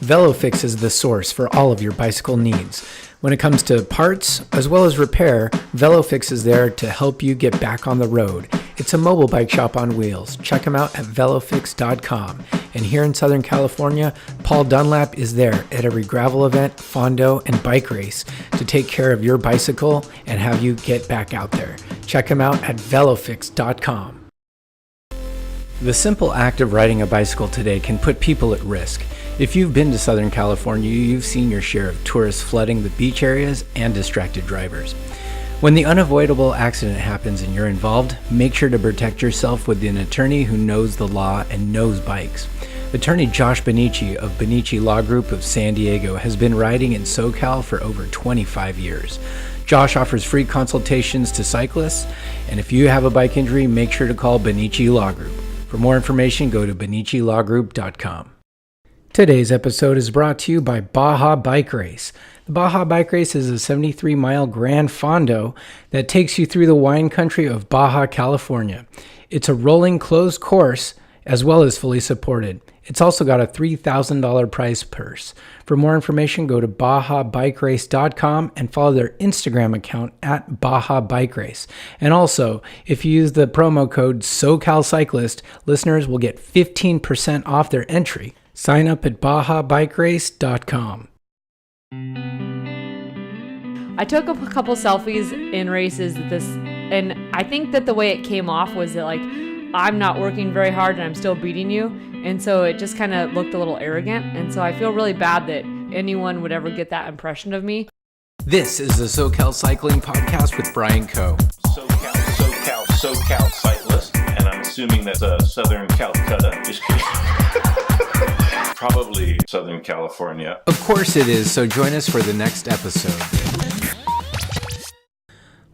VeloFix is the source for all of your bicycle needs. When it comes to parts as well as repair, VeloFix is there to help you get back on the road. It's a mobile bike shop on wheels. Check them out at velofix.com. And here in Southern California, Paul Dunlap is there at every gravel event, fondo, and bike race to take care of your bicycle and have you get back out there. Check him out at velofix.com. The simple act of riding a bicycle today can put people at risk. If you've been to Southern California, you've seen your share of tourists flooding the beach areas and distracted drivers. When the unavoidable accident happens and you're involved, make sure to protect yourself with an attorney who knows the law and knows bikes. Attorney Josh Benici of Benici Law Group of San Diego has been riding in SoCal for over 25 years. Josh offers free consultations to cyclists, and if you have a bike injury, make sure to call Benici Law Group. For more information, go to benicilawgroup.com. Today's episode is brought to you by Baja Bike Race. The Baja Bike Race is a 73-mile Grand Fondo that takes you through the wine country of Baja, California. It's a rolling closed course as well as fully supported. It's also got a $3,000 prize purse. For more information, go to BajaBikeRace.com and follow their Instagram account at Baja Bike Race. And also, if you use the promo code SoCal Cyclist, listeners will get 15% off their entry. Sign up at BajaBikeRace.com. I took a couple selfies in races and I think that the way it came off was that like I'm not working very hard and I'm still beating you, and so it just kind of looked a little arrogant, and so I feel really bad that anyone would ever get that impression of me. This is the SoCal Cycling Podcast with Brian Coe. SoCal Cyclist, and I'm assuming that's Southern Calcutta. Just kidding. Probably Southern California. Of course it is, so join us for the next episode.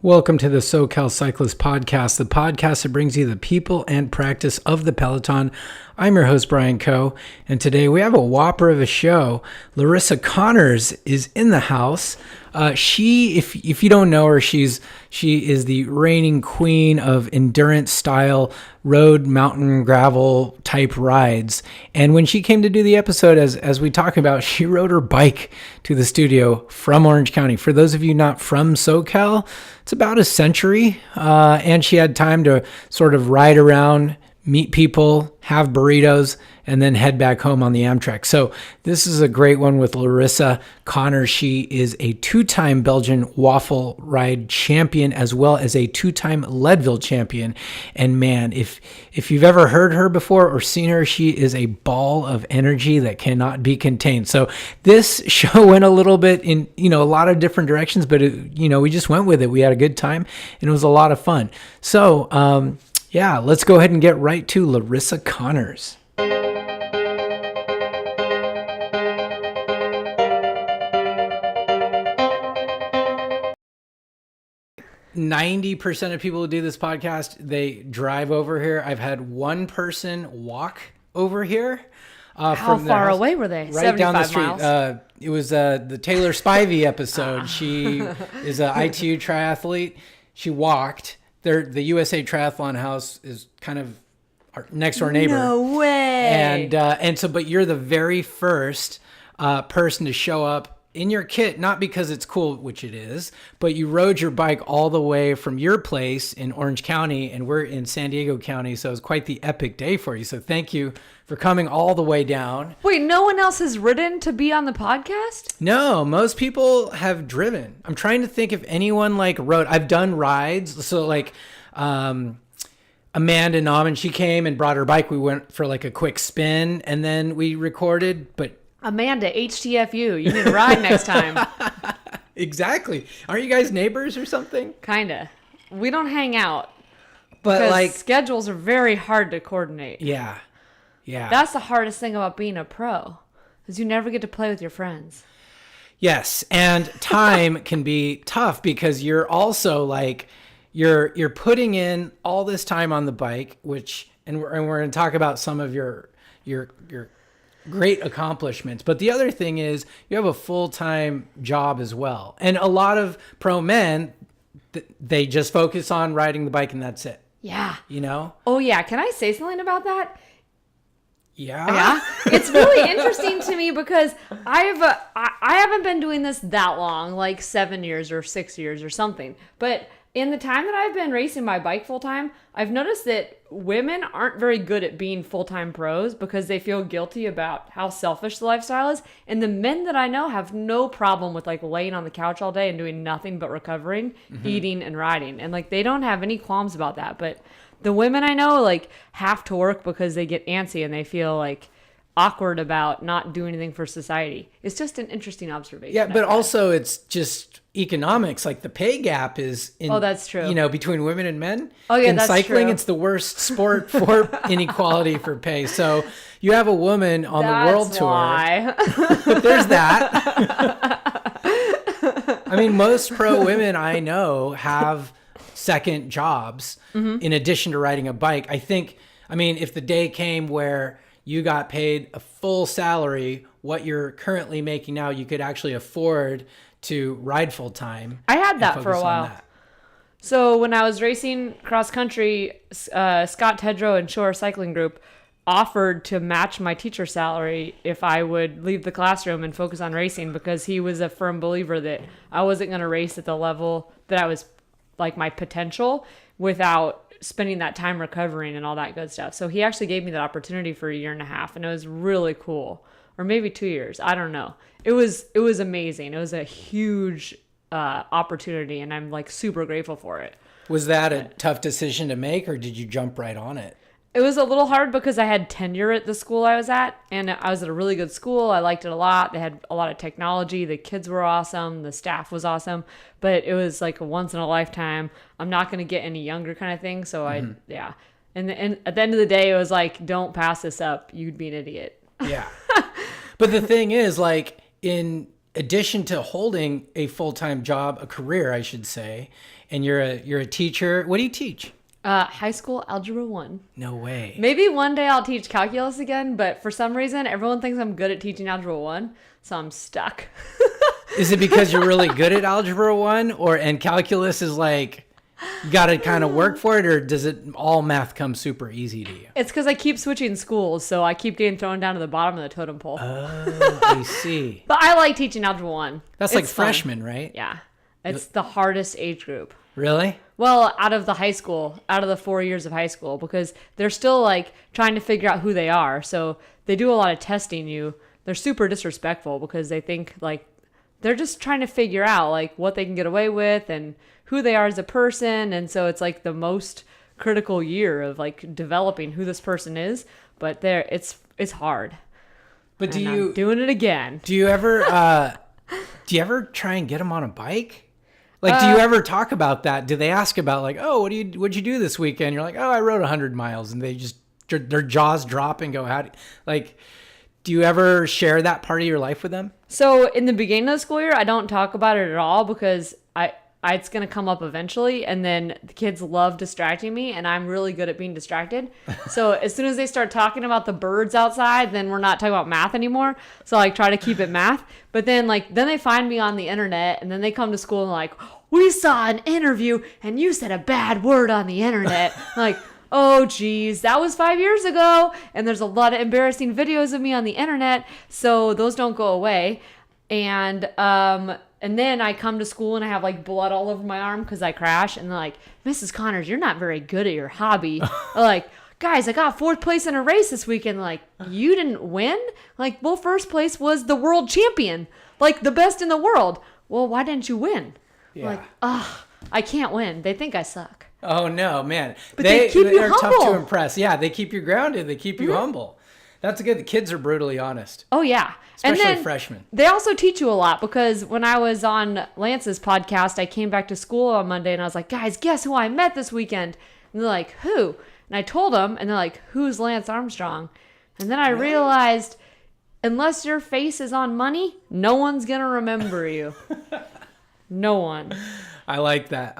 Welcome to the SoCal Cyclist Podcast, the podcast that brings you the people and practice of the Peloton. I'm your host, Brian Coe, and today we have a whopper of a show. Larissa Connors is in the house. If you don't know her, she is the reigning queen of endurance style road, mountain, gravel type rides. And when she came to do the episode, as we talk about, she rode her bike to the studio from Orange County. For those of you not from SoCal, it's about a century, and she had time to sort of ride around, meet people, have burritos, and then head back home on the Amtrak. So this is a great one with Larissa Connors. She is a two-time Belgian waffle ride champion as well as a two-time Leadville champion. And man, if you've ever heard her before or seen her, she is a ball of energy that cannot be contained. So this show went a little bit in, a lot of different directions, but we just went with it. We had a good time and it was a lot of fun. So, yeah, let's go ahead and get right to Larissa Connors. 90% of people who do this podcast, they drive over here. I've had one person walk over here. How far away were they? Right down the street. Miles? It was the Taylor Spivey episode. She is an ITU triathlete. She walked. The USA Triathlon House is kind of our next door neighbor. No way. But you're the very first person to show up in your kit, not because it's cool, which it is, but you rode your bike all the way from your place in Orange County, and we're in San Diego County, so it was quite the epic day for you. So thank you for coming all the way down. Wait, no one else has ridden to be on the podcast? No, most people have driven. I'm trying to think if anyone rode. I've done rides, so Amanda Nauman, she came and brought her bike. We went for a quick spin, and then we recorded, but Amanda, HTFU, you need to ride next time. Exactly. Aren't you guys neighbors or something? Kinda. We don't hang out. But schedules are very hard to coordinate. Yeah. Yeah. That's the hardest thing about being a pro, is you never get to play with your friends. Yes. And time can be tough because you're also you're putting in all this time on the bike, and we're going to talk about some of your great accomplishments. But the other thing is you have a full-time job as well. And a lot of pro men, they just focus on riding the bike and that's it. Yeah. You know? Oh, yeah. Can I say something about that? Yeah. It's really interesting to me because I haven't been doing this that long, like 7 years or 6 years or something. But in the time that I've been racing my bike full time, I've noticed that women aren't very good at being full-time pros because they feel guilty about how selfish the lifestyle is. And the men that I know have no problem with like laying on the couch all day and doing nothing but recovering, eating and riding. And like they don't have any qualms about that. But the women I know like have to work because they get antsy and they feel like awkward about not doing anything for society. It's just an interesting observation. Yeah, but also it's just economics. Like the pay gap is in, that's true. Between women and men. Oh yeah, in that's cycling, true. It's the worst sport for inequality for pay. So you have a woman on the world tour. Why. There's that. I mean, most pro women I know have second jobs in addition to riding a bike. If the day came where you got paid a full salary, what you're currently making now, you could actually afford to ride full time. I had that for a while. So when I was racing cross country, Scott Tedrow and Shore Cycling Group offered to match my teacher salary if I would leave the classroom and focus on racing, because he was a firm believer that I wasn't going to race at the level that I was like my potential without spending that time recovering and all that good stuff. So he actually gave me that opportunity for 1.5 years, and it was really cool. Or maybe 2 years. I don't know. It was amazing. It was a huge opportunity, and I'm like super grateful for it. Was that a tough decision to make, or did you jump right on it? It was a little hard because I had tenure at the school I was at, and I was at a really good school. I liked it a lot. They had a lot of technology. The kids were awesome. The staff was awesome, but it was like a once in a lifetime. I'm not going to get any younger kind of thing. So And at the end of the day, it was like, don't pass this up. You'd be an idiot. Yeah. But the thing is, like, in addition to holding a full-time job, a career, I should say, and you're a teacher. What do you teach? High school algebra 1. No way. Maybe one day I'll teach calculus again, but for some reason, everyone thinks I'm good at teaching algebra 1, so I'm stuck. Is it because you're really good at algebra 1, and calculus is like, you got to kind of work for it, or does it all math come super easy to you? It's because I keep switching schools, so I keep getting thrown down to the bottom of the totem pole. Oh, I see. But I like teaching algebra 1. That's like freshman, right? Yeah. It's the hardest age group. Really? Well, out of the 4 years of high school, because they're still like trying to figure out who they are. So they do a lot of testing you. They're super disrespectful because they think like they're just trying to figure out like what they can get away with and who they are as a person. And so it's like the most critical year of like developing who this person is. But it's hard. But I'm doing it again. Do you ever try and get them on a bike? Like, do you ever talk about that? Do they ask about like, oh, what'd you do this weekend? You're like, oh, I rode 100 miles, and they just their jaws drop and go, do you ever share that part of your life with them? So in the beginning of the school year, I don't talk about it at all because it's going to come up eventually, and then the kids love distracting me, and I'm really good at being distracted. So as soon as they start talking about the birds outside, then we're not talking about math anymore. So I try to keep it math. But then they find me on the internet, and then they come to school and like, we saw an interview, and you said a bad word on the internet. Like, oh, geez, that was 5 years ago, and there's a lot of embarrassing videos of me on the internet, so those don't go away. And then I come to school and I have like blood all over my arm because I crash. And they're like, Mrs. Connors, you're not very good at your hobby. Like, guys, I got 4th place in a race this weekend. Like, you didn't win? Like, well, 1st place was the world champion, like the best in the world. Well, why didn't you win? Yeah. Like, I can't win. They think I suck. Oh, no, man. But they keep you humble. They're tough to impress. Yeah, they keep you grounded. They keep you humble. That's good. The kids are brutally honest. Oh, yeah. Especially and then freshmen. They also teach you a lot because when I was on Lance's podcast, I came back to school on Monday and I was like, guys, guess who I met this weekend? And they're like, who? And I told them, and they're like, who's Lance Armstrong? And then I realized, unless your face is on money, no one's going to remember you. No one. I like that.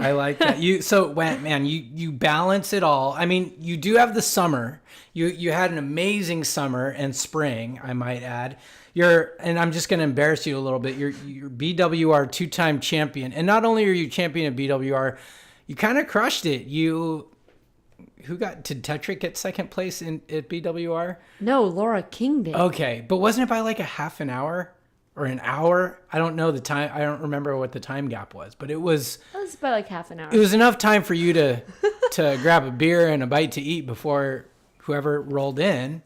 You balance it all. I mean, you do have the summer. You had an amazing summer and spring, I might add. And I'm just going to embarrass you a little bit. You're BWR 2-time champion. And not only are you champion of BWR, you kind of crushed it. You did Tetrick get second place at BWR? No, Laura King did. Okay, but wasn't it by like a half an hour or an hour? I don't know the time. I don't remember what the time gap was, but it was by like half an hour. It was enough time for you to grab a beer and a bite to eat before whoever rolled in.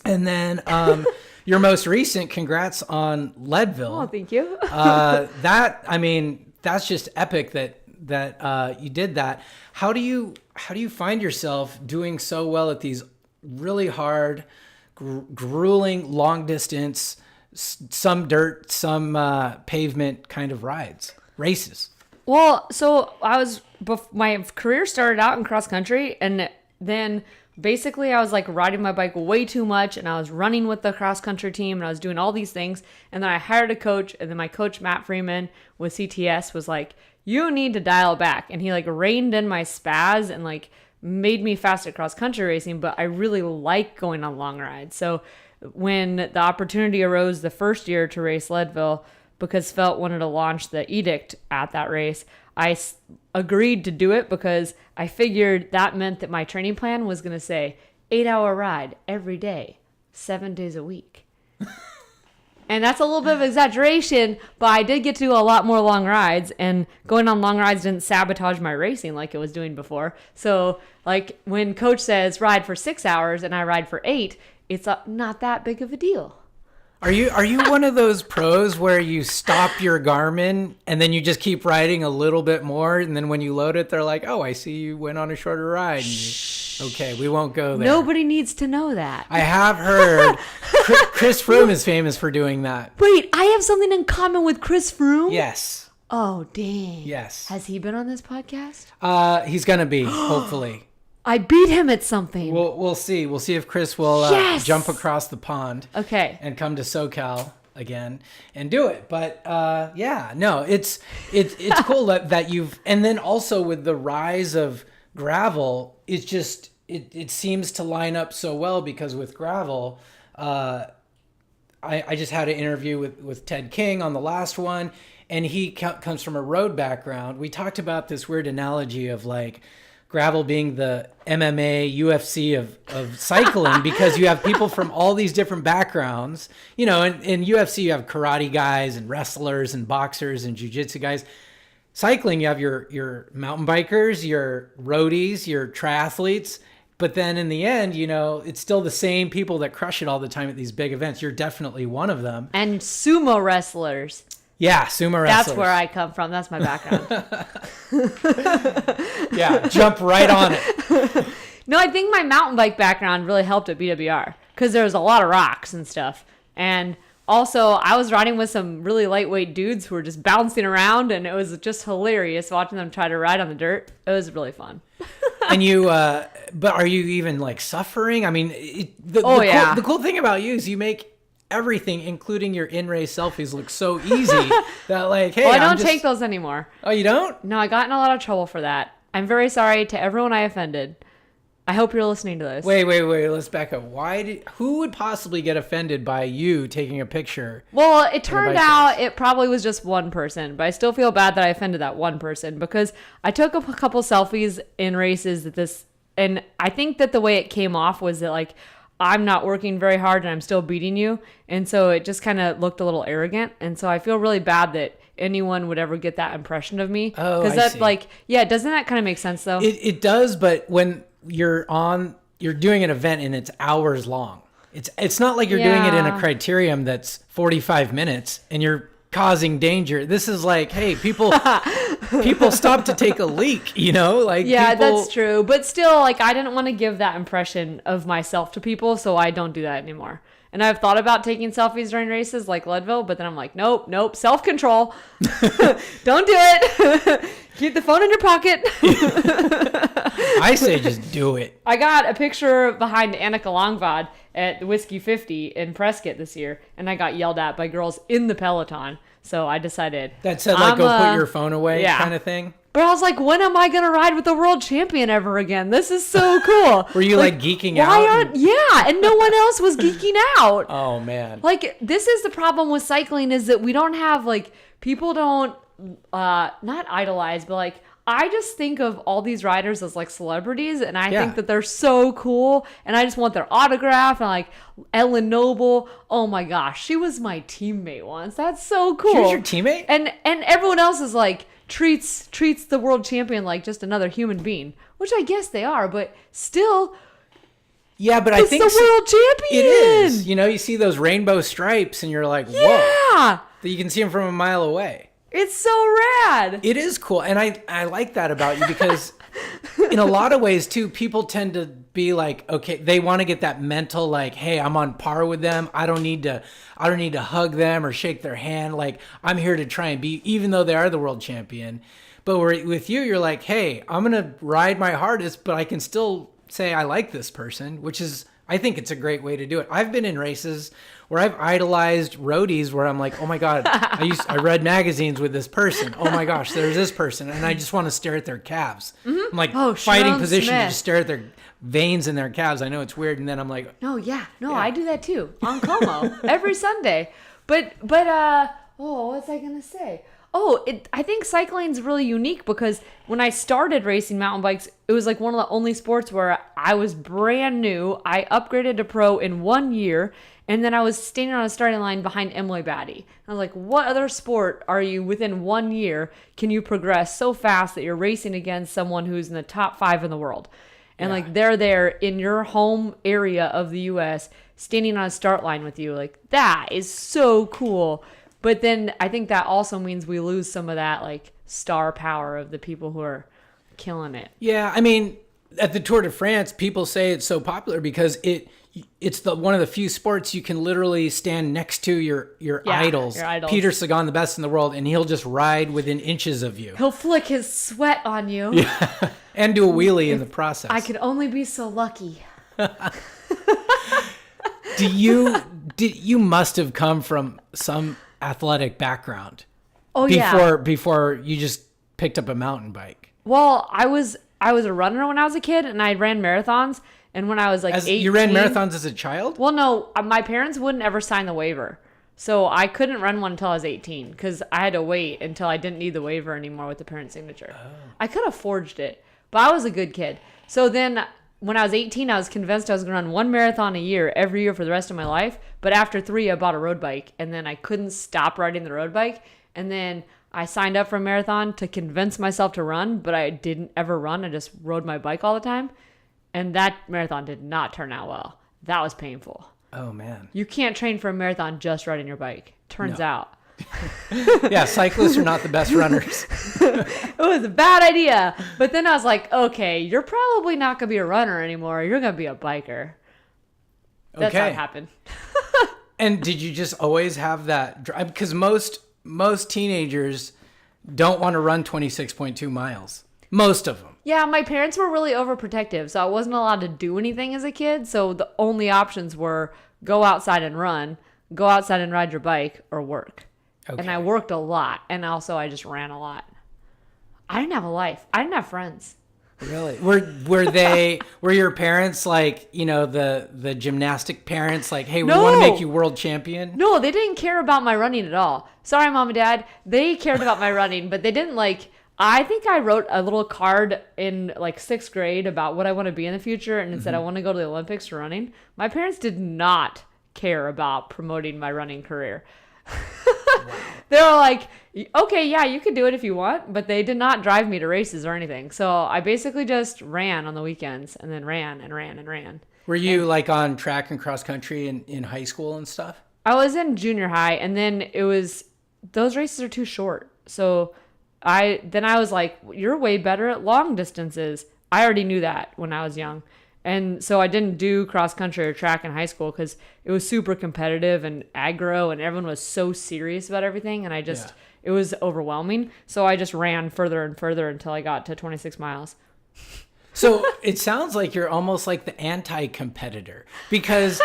And then your most recent, congrats on Leadville. Oh, thank you. That's just epic that you did that. How do you find yourself doing so well at these really hard, grueling, long distance, some dirt, some pavement kind of races? Well, so my career started out in cross country, and then basically I was like riding my bike way too much, and I was running with the cross country team, and I was doing all these things. And then I hired a coach, and then my coach, Matt Freeman with CTS, was like, you need to dial back. And he like reined in my spaz and like made me fast at cross country racing, but I really like going on long rides. So when the opportunity arose the first year to race Leadville, because Felt wanted to launch the edict at that race, I agreed to do it because I figured that meant that my training plan was going to say 8-hour ride every day, 7 days a week. And that's a little bit of exaggeration, but I did get to do a lot more long rides, and going on long rides didn't sabotage my racing like it was doing before. So like when coach says ride for 6 hours and I ride for 8, it's not that big of a deal. Are you one of those pros where you stop your Garmin and then you just keep riding a little bit more, and then when you load it, they're like, "Oh, I see you went on a shorter ride." Okay, we won't go there. Nobody needs to know that. I have heard Chris Froome is famous for doing that. Wait, I have something in common with Chris Froome? Yes. Oh, dang. Yes. Has he been on this podcast? He's gonna be, hopefully. I beat him at something. We'll see. We'll see if Chris will jump across the pond. Okay. And come to SoCal again and do it. But it's cool that you've, and then also with the rise of gravel, it's just it seems to line up so well, because with gravel, I just had an interview with Ted King on the last one, and he comes from a road background. We talked about this weird analogy of like gravel being the MMA, UFC of cycling, because you have people from all these different backgrounds. You know, in UFC you have karate guys and wrestlers and boxers and jiu-jitsu guys. Cycling, you have your mountain bikers, your roadies, your triathletes. But then in the end, you know, it's still the same people that crush it all the time at these big events. You're definitely one of them. And sumo wrestlers. Yeah, sumo wrestlers. That's where I come from. That's my background. Yeah, jump right on it. No, I think my mountain bike background really helped at BWR, because there was a lot of rocks and stuff. And also, I was riding with some really lightweight dudes who were just bouncing around, and it was just hilarious watching them try to ride on the dirt. It was really fun. And you, but are you even like suffering? I mean, the cool thing about you is you make everything, including your in-race selfies, look so easy that like, hey, well, I don't take those anymore. Oh, you don't? No, I got in a lot of trouble for that. I'm very sorry to everyone I offended. I hope you're listening to this. Wait. Let's back up. Who would possibly get offended by you taking a picture? Well, it turned out it probably was just one person, but I still feel bad that I offended that one person, because I took a couple selfies in races and I think that the way it came off was that like, I'm not working very hard and I'm still beating you. And so it just kind of looked a little arrogant. And so I feel really bad that anyone would ever get that impression of me. Oh, because that's like, yeah, doesn't that kind of make sense though? It does, but when you're doing an event and it's hours long, it's not like you're doing it in a criterium that's 45 minutes and you're causing danger. This is like, hey, people stop to take a leak, you know? Like, yeah, that's true. But still, like, I didn't want to give that impression of myself to people, so I don't do that anymore. And I've thought about taking selfies during races like Leadville, but then I'm like, nope, self-control. Don't do it. Keep the phone in your pocket. I say just do it. I got a picture behind Annika Longvad at the Whiskey 50 in Prescott this year, and I got yelled at by girls in the peloton. So I decided. That said, like, go put your phone away kind of thing? But I was like, when am I going to ride with the world champion ever again? This is so cool. Were you like geeking out? Yeah, and no one else was geeking out. Oh, man. Like, this is the problem with cycling, is that we don't have, like, people don't, not idolize, but like, I just think of all these riders as like celebrities, and I think that they're so cool, and I just want their autograph. And like Ellen Noble, oh my gosh, she was my teammate once. That's so cool. She was your teammate? And everyone else is like treats the world champion like just another human being, which I guess they are, but still. Yeah, but I think it's the world champion. It is. You know, you see those rainbow stripes, and you're like, whoa. Yeah. You can see them from a mile away. It's so rad. It is cool. And I like that about you because in a lot of ways too, people tend to be like, okay, they want to get that mental, like, hey, I'm on par with them. I don't need to hug them or shake their hand. Like, I'm here to try and be, even though they are the world champion. But with you, you're like, hey, I'm going to ride my hardest, but I can still say I like this person, which is, I think it's a great way to do it. I've been in races where I've idolized roadies where I'm like, oh my God, I read magazines with this person. Oh my gosh, there's this person. And I just want to stare at their calves. I'm like fighting position to just stare at their veins in their calves. I know it's weird. And then I'm like, I do that too on Como every Sunday. But what was I going to say? I think cycling's really unique because when I started racing mountain bikes, it was like one of the only sports where I was brand new. I upgraded to pro in 1 year, and then I was standing on a starting line behind Emily Batty. I was like, what other sport are you within 1 year can you progress so fast that you're racing against someone who's in the top 5 in the world? And like they're there in your home area of the US standing on a start line with you. Like that is so cool. But then I think that also means we lose some of that like star power of the people who are killing it. Yeah, I mean, at the Tour de France, people say it's so popular because it's one of the few sports you can literally stand next to your idols. Your idols. Peter Sagan, the best in the world, and he'll just ride within inches of you. He'll flick his sweat on you. Yeah, and do a wheelie in the process. I could only be so lucky. You must have come from some athletic background. Before you just picked up a mountain bike. Well, I was a runner when I was a kid, and I ran marathons. And when I was like 18, you ran marathons as a child? Well, no, my parents wouldn't ever sign the waiver, so I couldn't run one until I was 18 because I had to wait until I didn't need the waiver anymore with the parent signature. Oh. I could have forged it, but I was a good kid. So then when I was 18, I was convinced I was going to run one marathon a year every year for the rest of my life. But after 3, I bought a road bike, and then I couldn't stop riding the road bike. And then I signed up for a marathon to convince myself to run, but I didn't ever run. I just rode my bike all the time. And that marathon did not turn out well. That was painful. Oh, man. You can't train for a marathon just riding your bike. Turns out. Yeah, cyclists are not the best runners. It was a bad idea. But then I was like, okay, you're probably not going to be a runner anymore. You're going to be a biker. That's how it happened. And did you just always have that drive? Because most teenagers don't want to run 26.2 miles. Most of them. Yeah, my parents were really overprotective, so I wasn't allowed to do anything as a kid. So the only options were go outside and run, go outside and ride your bike, or work. Okay. And I worked a lot, and also I just ran a lot. I didn't have a life. I didn't have friends. Really? Were your parents like, you know, the gymnastic parents, like, hey, we want to make you world champion? No, they didn't care about my running at all. Sorry, Mom and Dad. They cared about my running, but they didn't like. I think I wrote a little card in like 6th grade about what I want to be in the future, and it said I want to go to the Olympics for running. My parents did not care about promoting my running career. Wow. They were like, okay, yeah, you can do it if you want, but they did not drive me to races or anything. So I basically just ran on the weekends and then ran and ran and ran. Were you like on track and cross country in high school and stuff? I was in junior high, and then those races are too short. So I was like, you're way better at long distances. I already knew that when I was young. And so I didn't do cross country or track in high school because it was super competitive and aggro, and everyone was so serious about everything. And it was overwhelming. So I just ran further and further until I got to 26 miles. So it sounds like you're almost like the anti-competitor because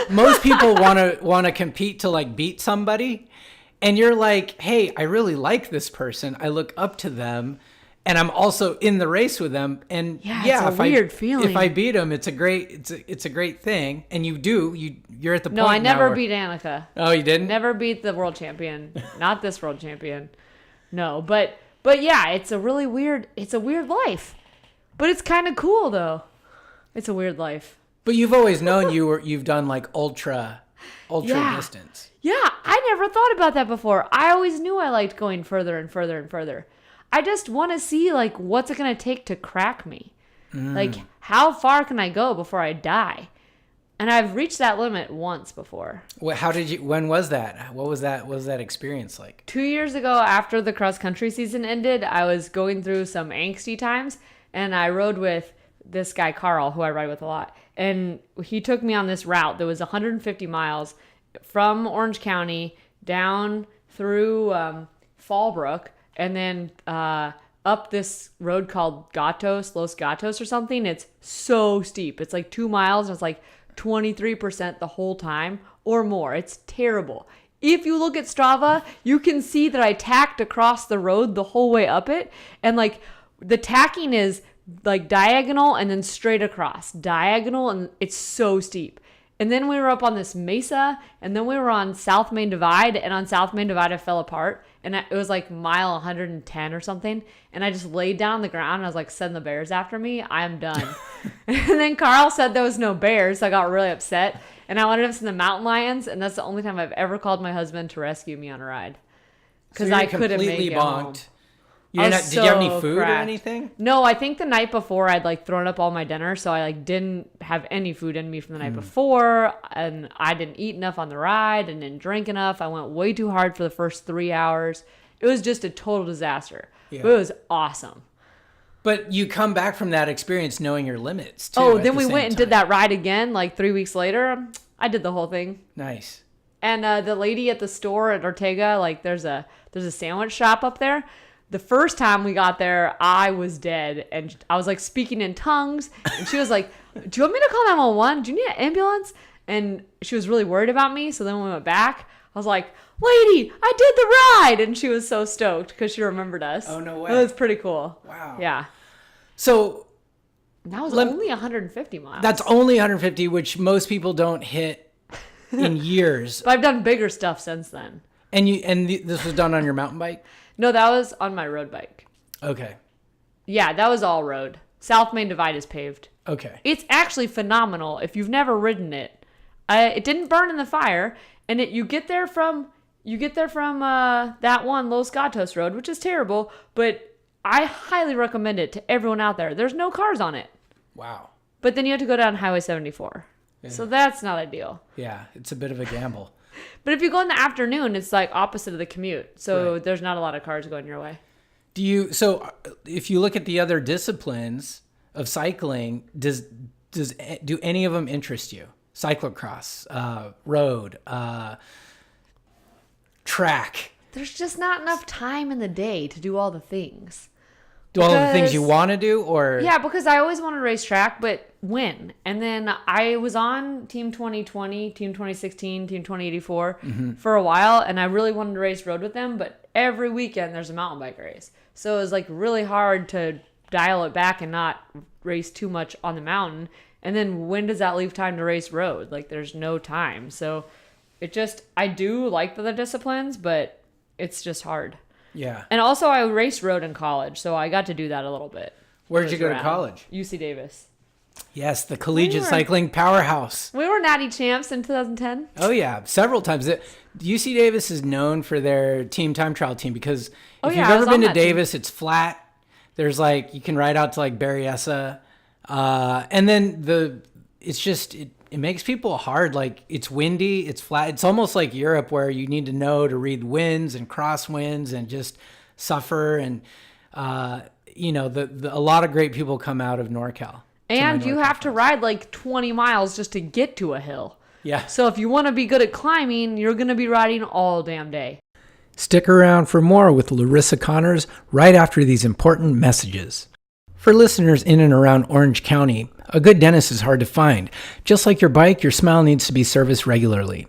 most people want to compete to like beat somebody. And you're like, hey, I really like this person. I look up to them, and I'm also in the race with them. And it's a weird feeling. If I beat them, it's a great thing. And you're at the point. No, I never beat Annika. Oh, you didn't? Never beat the world champion. Not this world champion. No, but But yeah, it's a weird life. But it's kind of cool though. It's a weird life. But you've always known you've done like ultra distance. Yeah, I never thought about that before. I always knew I liked going further and further and further. I just want to see like what's it going to take to crack me. Like how far can I go before I die? And I've reached that limit once before. When was that? What was that experience like? 2 years ago, after the cross country season ended, I was going through some angsty times, and I rode with this guy, Carl, who I ride with a lot. And he took me on this route that was 150 miles from Orange County down through Fallbrook, and then up this road called Los Gatos or something. It's so steep. It's like 2 miles, and it's like 23% the whole time or more. It's terrible. If you look at Strava, you can see that I tacked across the road the whole way up it. And like the tacking is like diagonal and then straight across. Diagonal, and it's so steep. And then we were up on this mesa, and then we were on South Main Divide, and on South Main Divide I fell apart, and it was like mile 110 or something, and I just laid down on the ground, and I was like, send the bears after me, I'm done. And then Carl said there was no bears, so I got really upset, and I wanted to send the mountain lions, and that's the only time I've ever called my husband to rescue me on a ride. Because I couldn't make it home. Did you have any food or anything? No, I think the night before I'd like thrown up all my dinner, so I like didn't have any food in me from the night before, and I didn't eat enough on the ride and didn't drink enough. I went way too hard for the first 3 hours. It was just a total disaster. Yeah. But it was awesome. But you come back from that experience knowing your limits too. Oh, then we went and did that ride again like 3 weeks later. I did the whole thing. Nice. And the lady at the store at Ortega, like there's a sandwich shop up there. The first time we got there, I was dead, and I was like speaking in tongues, and she was like, do you want me to call 911? Do you need an ambulance? And she was really worried about me, so then when we went back, I was like, lady, I did the ride, and she was so stoked because she remembered us. Oh, no way. It was pretty cool. Wow. Yeah. So that was only 150 miles. That's only 150, which most people don't hit in years. But I've done bigger stuff since then. And this was done on your mountain bike? No, that was on my road bike. Okay. Yeah, that was all road. South Main Divide is paved. Okay. It's actually phenomenal if you've never ridden it. It didn't burn in the fire, and you get there from that one Los Gatos road, which is terrible, but I highly recommend it to everyone out there. There's no cars on it. Wow. But then you have to go down Highway 74. Yeah. So that's not ideal. Yeah, it's a bit of a gamble. But if you go in the afternoon, it's like opposite of the commute. So There's not a lot of cars going your way. So if you look at the other disciplines of cycling, do any of them interest you? Cyclocross, road, track. There's just not enough time in the day to do all the things. All the things you want to do, or? Yeah, because I always wanted to race track, but win. And then I was on Team 2020, Team 2016, Team 2084 for a while, and I really wanted to race road with them, but every weekend there's a mountain bike race. So it was like really hard to dial it back and not race too much on the mountain. And then when does that leave time to race road? Like there's no time. So I do like the other disciplines, but it's just hard. Yeah. And also I raced road in college, so I got to do that a little bit. Where did you go to college? UC Davis. Yes, the collegiate cycling powerhouse. We were natty champs in 2010. Oh, yeah. Several times. UC Davis is known for their team time trial team because if you've ever been to Davis, it's flat. There's like, you can ride out to like Berryessa. And then it makes people hard. Like it's windy, it's flat. It's almost like Europe where you need to know to read winds and crosswinds and just suffer. And, a lot of great people come out of NorCal. And you have to ride like 20 miles just to get to a hill. Yeah. So if you want to be good at climbing, you're going to be riding all damn day. Stick around for more with Larissa Connors right after these important messages. For listeners in and around Orange County, a good dentist is hard to find. Just like your bike, your smile needs to be serviced regularly.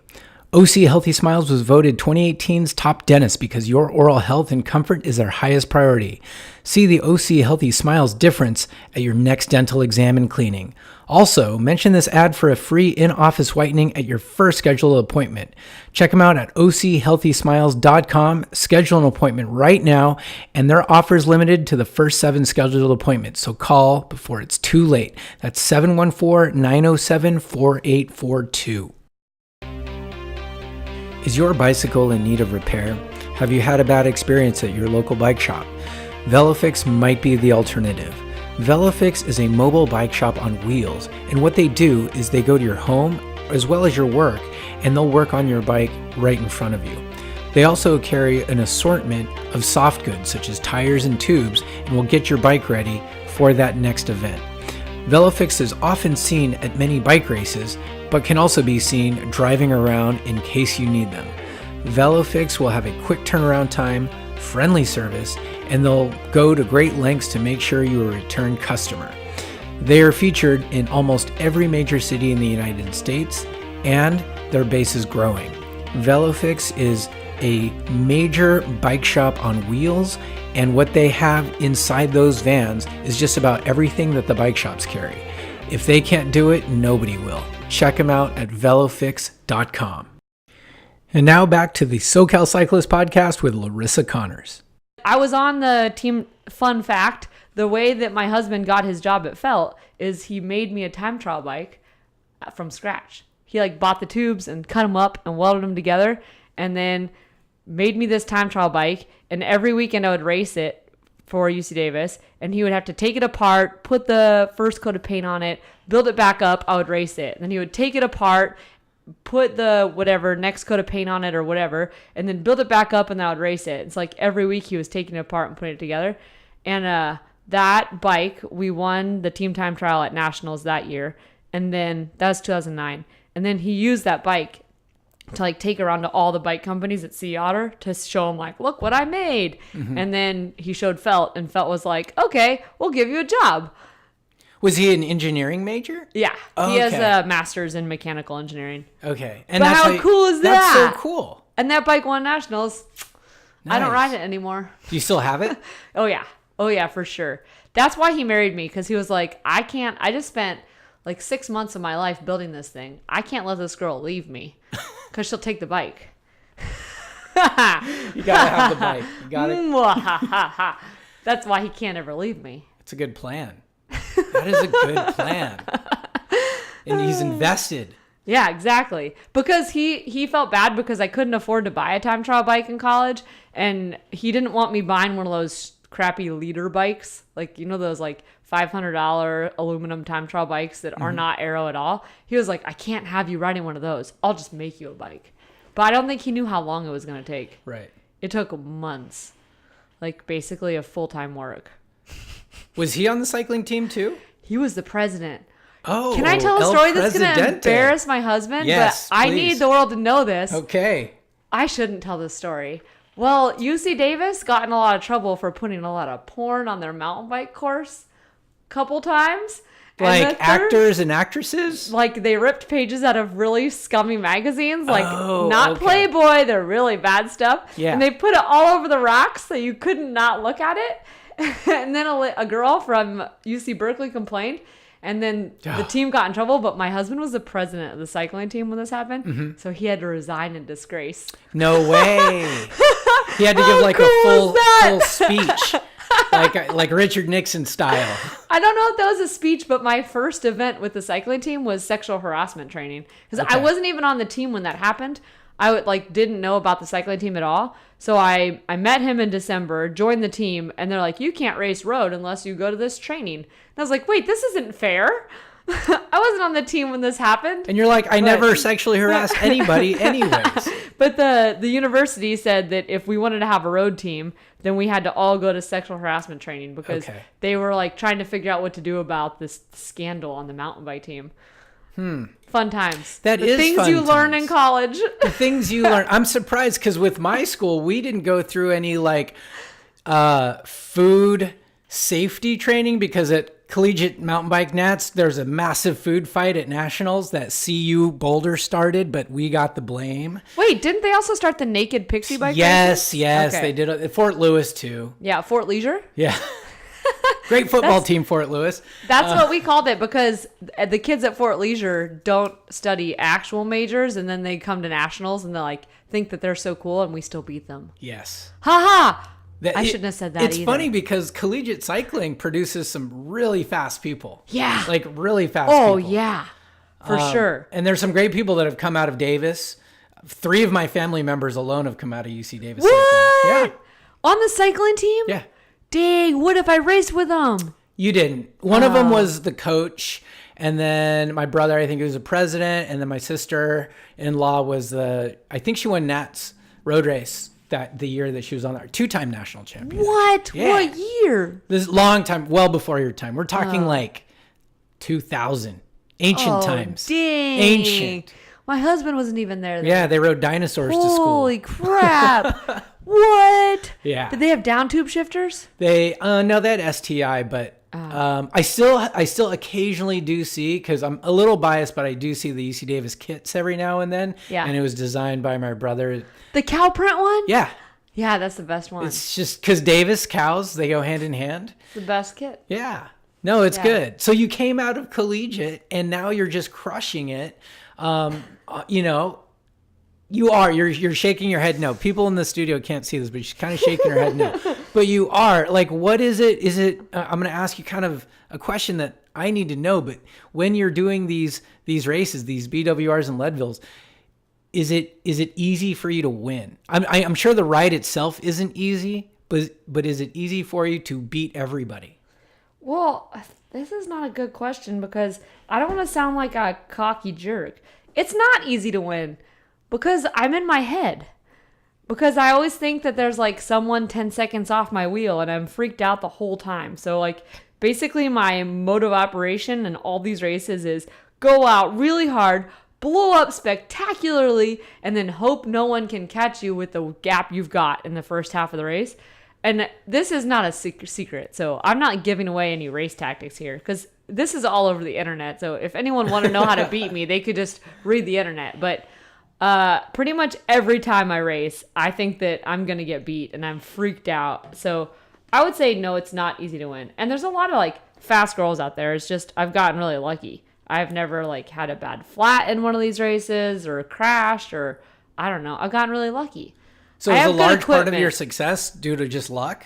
OC Healthy Smiles was voted 2018's top dentist because your oral health and comfort is our highest priority. See the OC Healthy Smiles difference at your next dental exam and cleaning. Also, mention this ad for a free in-office whitening at your first scheduled appointment. Check them out at OCHealthySmiles.com. Schedule an appointment right now, and their offer is limited to the first 7 scheduled appointments, so call before it's too late. That's 714-907-4842. Is your bicycle in need of repair? Have you had a bad experience at your local bike shop? VeloFix might be the alternative. VeloFix is a mobile bike shop on wheels, and what they do is they go to your home as well as your work, and they'll work on your bike right in front of you. They also carry an assortment of soft goods such as tires and tubes, and will get your bike ready for that next event. VeloFix is often seen at many bike races, but can also be seen driving around in case you need them. VeloFix will have a quick turnaround time, friendly service, and they'll go to great lengths to make sure you're a return customer. They are featured in almost every major city in the United States, and their base is growing. VeloFix is a major bike shop on wheels, and what they have inside those vans is just about everything that the bike shops carry. If they can't do it, nobody will. Check them out at velofix.com. And now back to the SoCal Cyclist podcast with Larissa Connors. I was on the team. Fun fact, the way that my husband got his job at Felt is he made me a time trial bike from scratch. He bought the tubes and cut them up and welded them together, and then made me this time trial bike. And every weekend I would race it for UC Davis, and he would have to take it apart, put the first coat of paint on it, build it back up. I would race it. Then he would take it apart, put the whatever next coat of paint on it or whatever, and then build it back up, and then I would race it. It's every week he was taking it apart and putting it together. And that bike, we won the team time trial at Nationals that year, and then that was 2009. And then he used that bike to take around to all the bike companies at Sea Otter to show them look what I made. Mm-hmm. And then he showed Felt, and Felt was like, okay, we'll give you a job. Was he an engineering major? Yeah. Oh, he has okay. a master's in mechanical engineering. Okay. And but how cool is that? That's so cool. And that bike won Nationals. Nice. I don't ride it anymore. Do you still have it? Oh yeah, for sure. That's why he married me, because he was like, I just spent 6 months of my life building this thing. I can't let this girl leave me because she'll take the bike. You gotta have the bike. You gotta. That's why he can't ever leave me. It's a good plan. That is a good plan. And he's invested. Yeah, exactly. Because he felt bad because I couldn't afford to buy a time trial bike in college, and he didn't want me buying one of those crappy leader bikes, those $500 aluminum time trial bikes that are not aero at all. He was like, I can't have you riding one of those. I'll just make you a bike. But I don't think he knew how long it was going to take. Right. It took months, basically a full-time work. Was he on the cycling team too? He was the president. Oh, can I tell a story that's going to embarrass my husband? Yes, but I need the world to know this. Okay. I shouldn't tell this story. Well, UC Davis got in a lot of trouble for putting a lot of porn on their mountain bike course a couple times. Actors and actresses? They ripped pages out of really scummy magazines, not Playboy, they're really bad stuff. Yeah. And they put it all over the rocks so you couldn't not look at it. And then a girl from UC Berkeley complained. And then the team got in trouble, but my husband was the president of the cycling team when this happened. Mm-hmm. So he had to resign in disgrace. No way. He had to give a full speech. like Richard Nixon style. I don't know if that was a speech, but my first event with the cycling team was sexual harassment training. Because I wasn't even on the team when that happened. I didn't know about the cycling team at all. So I met him in December, joined the team, and they're like, you can't race road unless you go to this training. And I was like, wait, this isn't fair. I wasn't on the team when this happened. And you're like, I never sexually harassed anybody anyways. But the university said that if we wanted to have a road team, then we had to all go to sexual harassment training because they were trying to figure out what to do about this scandal on the mountain bike team. Fun times. The things you learn in college. The things you learn. I'm surprised because with my school, we didn't go through any food safety training because at collegiate mountain bike nats, there's a massive food fight at nationals that CU Boulder started, but we got the blame. Wait, didn't they also start the naked pixie bike Yes, races? They did it at Fort Lewis too. Yeah, Fort Leisure. Yeah. Great football team, Fort Lewis. That's what we called it, because the kids at Fort Leisure don't study actual majors, and then they come to nationals and they like think that they're so cool, and we still beat them. Yes. Ha ha! I shouldn't have said that It's either. funny because collegiate cycling produces some really fast people. Yeah. Like really fast people. Oh, yeah. For sure. And there's some great people that have come out of Davis. 3 of my family members alone have come out of UC Davis. What? Cycling. Yeah. On the cycling team? Yeah. Dang, what if I raced with them? You didn't. One of them was the coach, and then my brother, I think, was the president, and then my sister-in-law was I think she won Nats road race the year that she was on there. 2-time national champion. What? Yeah. What year? This is a long time, well before your time. We're talking like 2000. Ancient times. Dang. Ancient. My husband wasn't even there then. Yeah, they rode dinosaurs to school. Holy crap. What? Yeah. Did they have down tube shifters? They no, they had STI, but I still occasionally do see, because I'm a little biased, but I do see the UC Davis kits every now and then. Yeah. And it was designed by my brother. The cow print one? Yeah. Yeah, that's the best one. It's just because Davis cows, they go hand in hand. the best kit. Yeah. No, it's Yeah. good. So you came out of collegiate and now you're just crushing it. You know, you're shaking your head no. People in the studio can't see this, but she's kind of shaking her head no. But you are. Like, what is it? Is it I'm going to ask you kind of a question that I need to know, but when you're doing these races, these BWRs and Leadvilles, is it easy for you to win? I'm sure the ride itself isn't easy, but is it easy for you to beat everybody? Well, this is not a good question because I don't want to sound like a cocky jerk. It's not easy to win because I'm in my head. Because I always think that there's like someone 10 seconds off my wheel and I'm freaked out the whole time. So like basically my mode of operation in all these races is go out really hard, blow up spectacularly, and then hope no one can catch you with the gap you've got in the first half of the race. And this is not a secret, so I'm not giving away any race tactics here because this is all over the internet. So if anyone wanted to know how to beat me, they could just read the internet. But pretty much every time I race, I think that I'm going to get beat and I'm freaked out. So I would say, no, it's not easy to win. And there's a lot of like fast girls out there. It's just I've gotten really lucky. I've never like had a bad flat in one of these races or crashed or I don't know. I've gotten really lucky. So is a large part of your success due to just luck?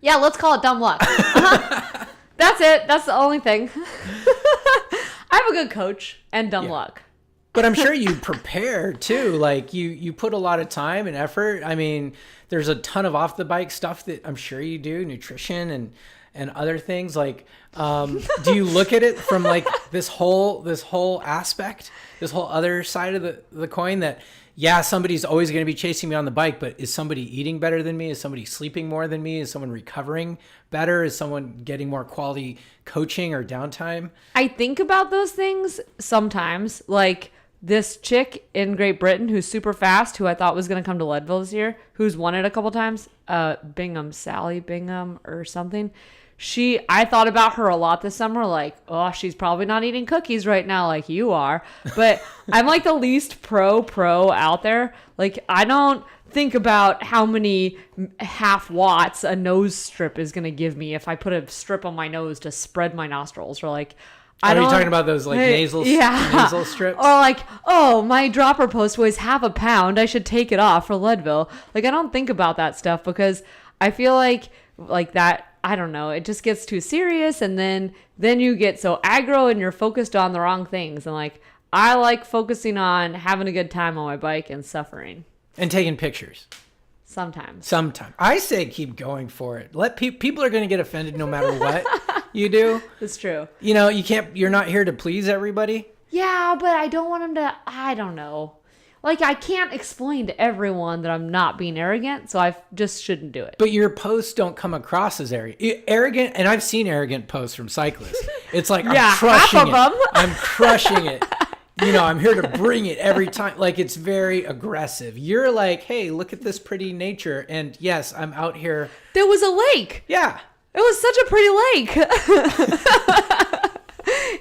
Yeah, let's call it dumb luck. Uh-huh. That's it. That's the only thing. I have a good coach and dumb luck. But I'm sure you prepare too. Like you put a lot of time and effort. I mean, there's a ton of off the bike stuff that I'm sure you do, nutrition and other things. Like, do you look at it from like this whole aspect, this whole other side of the coin that, yeah, somebody's always going to be chasing me on the bike, but is somebody eating better than me? Is somebody sleeping more than me? Is someone recovering better? Is someone getting more quality coaching or downtime? I think about those things sometimes. Like this chick in Great Britain who's super fast, who I thought was going to come to Leadville this year, who's won it a couple times, Sally Bingham or something. I thought about her a lot this summer, like, oh, she's probably not eating cookies right now like you are. But I'm like the least pro out there. Like, I don't think about how many half watts a nose strip is going to give me if I put a strip on my nose to spread my nostrils. Or like, Are you talking about those like nasal strips? Or like, oh, my dropper post weighs half a pound. I should take it off for Leadville. Like, I don't think about that stuff because I feel like that. I don't know. It just gets too serious. And then you get so aggro and you're focused on the wrong things. And like, I like focusing on having a good time on my bike and suffering. And taking pictures. Sometimes. I say keep going for it. Let people are going to get offended no matter what you do. It's true. You know, you're not here to please everybody. Yeah, but I don't want them to, I don't know. Like, I can't explain to everyone that I'm not being arrogant, so I just shouldn't do it. But your posts don't come across as arrogant, and I've seen arrogant posts from cyclists. It's like, I'm crushing half of them. I'm crushing it. You know, I'm here to bring it every time. Like, it's very aggressive. You're like, hey, look at this pretty nature. And yes, I'm out here. There was a lake. Yeah. It was such a pretty lake.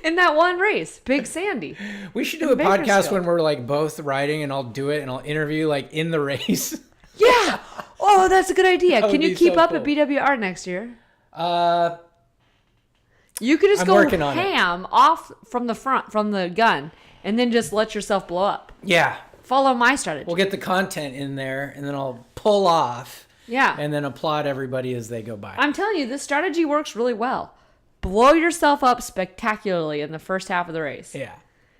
In that one race, Big Sandy. We should do a podcast when we're like both riding, and I'll do it, and I'll interview like in the race. Yeah. Oh, that's a good idea. Can you keep up cool. at BWR next year? You could just go ham off from the front, from the gun, and then just let yourself blow up. Yeah. Follow my strategy. We'll get the content in there, and then I'll pull off. Yeah. And then applaud everybody as they go by. I'm telling you, this strategy works really well. Blow yourself up spectacularly in the first half of the race. Yeah.